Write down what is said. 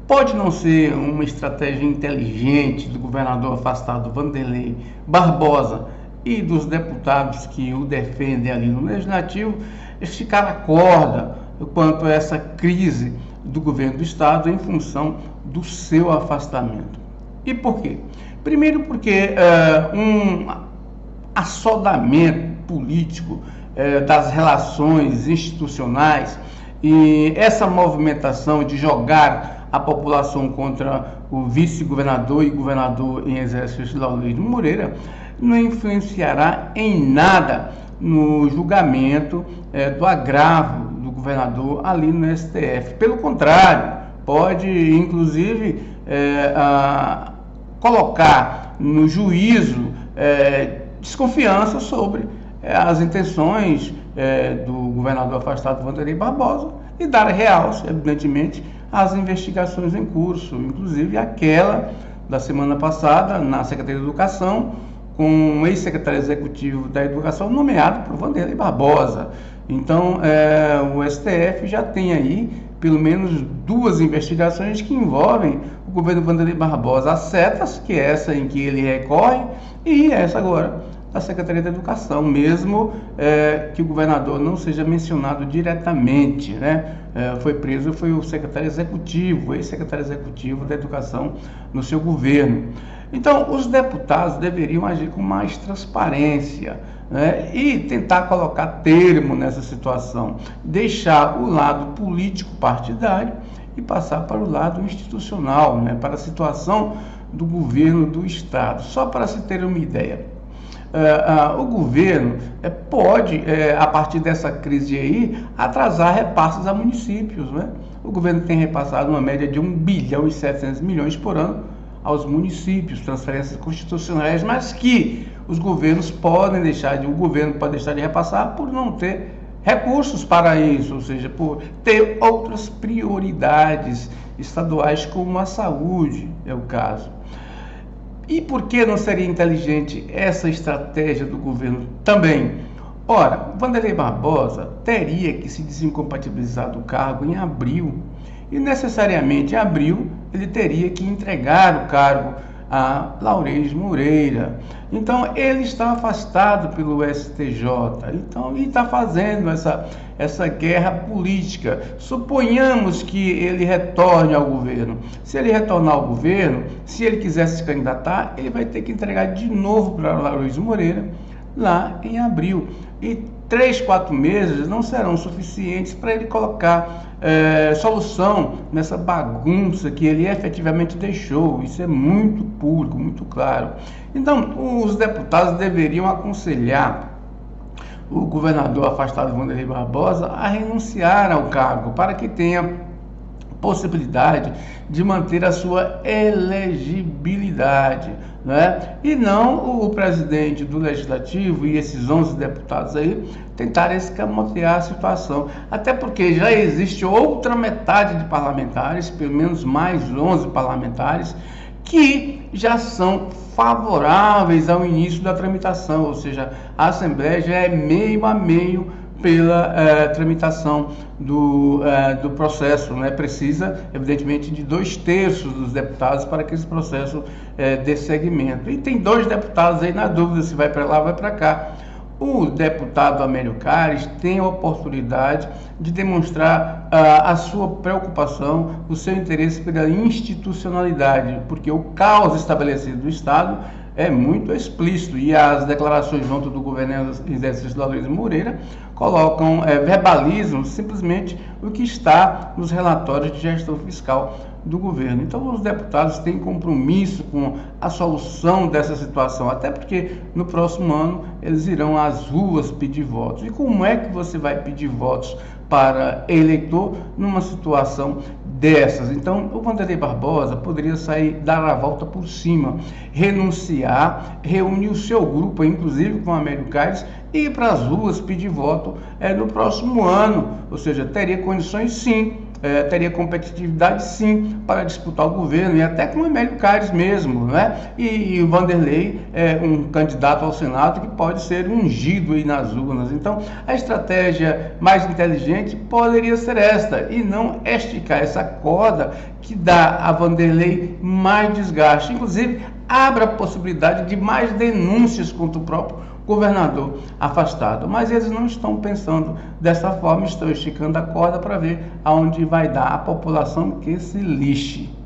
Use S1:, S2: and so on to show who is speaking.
S1: Pode não ser uma estratégia inteligente do governador afastado Wanderlei Barbosa e dos deputados que o defendem ali no Legislativo esticar a corda quanto a essa crise do governo do Estado em função do seu afastamento. E por quê? Primeiro porque um assodamento político das relações institucionais e essa movimentação de jogar a população contra o vice-governador e governador em exercício Laureano Moreira não influenciará em nada no julgamento do agravo do governador ali no STF. Pelo contrário, pode inclusive colocar no juízo desconfiança sobre as intenções do governador afastado Wanderlei Barbosa e dar realce, evidentemente, às investigações em curso, inclusive aquela da semana passada na Secretaria de Educação, com um ex-secretário executivo da Educação nomeado por Wanderlei Barbosa. Então, o STF já tem aí pelo menos 2 investigações que envolvem o governo Wanderlei Barbosa, a CETAS, que é essa em que ele recorre, e essa agora da Secretaria da Educação, mesmo que o governador não seja mencionado diretamente, né? Foi preso, foi o secretário executivo, ex-secretário executivo da Educação no seu governo. Então, os deputados deveriam agir com mais transparência, né? E tentar colocar termo nessa situação, deixar o lado político partidário e passar para o lado institucional, né? Para a situação do governo do Estado. Só para se ter uma ideia. O governo pode, a partir dessa crise aí, atrasar repasses a municípios, né? O governo tem repassado uma média de 1 bilhão e 700 milhões por ano aos municípios, transferências constitucionais, mas que os governos podem deixar o governo pode deixar de repassar por não ter recursos para isso, ou seja, por ter outras prioridades estaduais como a saúde, é o caso. E por que não seria inteligente essa estratégia do governo também? Ora, Wanderlei Barbosa teria que se desincompatibilizar do cargo em abril. E necessariamente em abril ele teria que entregar o cargo a Laureano Moreira. Então ele está afastado pelo STJ. Então, e está fazendo essa guerra política. Suponhamos que ele retorne ao governo. Se ele retornar ao governo, se ele quiser se candidatar, ele vai ter que entregar de novo para Laureano Moreira lá em abril. E 3, 4 meses não serão suficientes para ele colocar solução nessa bagunça que ele efetivamente deixou. Isso é muito público, muito claro. Então, os deputados deveriam aconselhar o governador afastado Wanderlei Barbosa a renunciar ao cargo para que tenha possibilidade de manter a sua elegibilidade, né? E não o presidente do Legislativo e esses 11 deputados aí tentarem escamotear a situação, até porque já existe outra metade de parlamentares, pelo menos mais 11 parlamentares, que já são favoráveis ao início da tramitação, ou seja, a Assembleia já é meio a meio pela tramitação do processo, né? Precisa, evidentemente, de 2/3 dos deputados para que esse processo dê seguimento. E tem 2 deputados aí na dúvida se vai para lá ou vai para cá. O deputado Amélio Caires tem a oportunidade de demonstrar a sua preocupação, o seu interesse pela institucionalidade, porque o caos estabelecido do Estado é muito explícito e as declarações junto do governador em exercício Laureano Moreira colocam, verbalizam simplesmente o que está nos relatórios de gestão fiscal do governo. Então os deputados têm compromisso com a solução dessa situação, até porque no próximo ano eles irão às ruas pedir votos. E como é que você vai pedir votos para eleitor numa situação dessas? Então o Wanderlei Barbosa poderia sair, dar a volta por cima, renunciar, reunir o seu grupo, inclusive com o Amélio Caires, e ir para as ruas pedir voto no próximo ano, ou seja, teria condições sim teria competitividade sim para disputar o governo, e até com o Emélio Caires mesmo, né? E o Vanderlei é um candidato ao Senado que pode ser ungido aí nas urnas. Então, a estratégia mais inteligente poderia ser esta, e não esticar essa corda que dá a Vanderlei mais desgaste. Inclusive, abre a possibilidade de mais denúncias contra o próprio governador afastado. Mas eles não estão pensando dessa forma, estão esticando a corda para ver aonde vai dar a população que se lixe.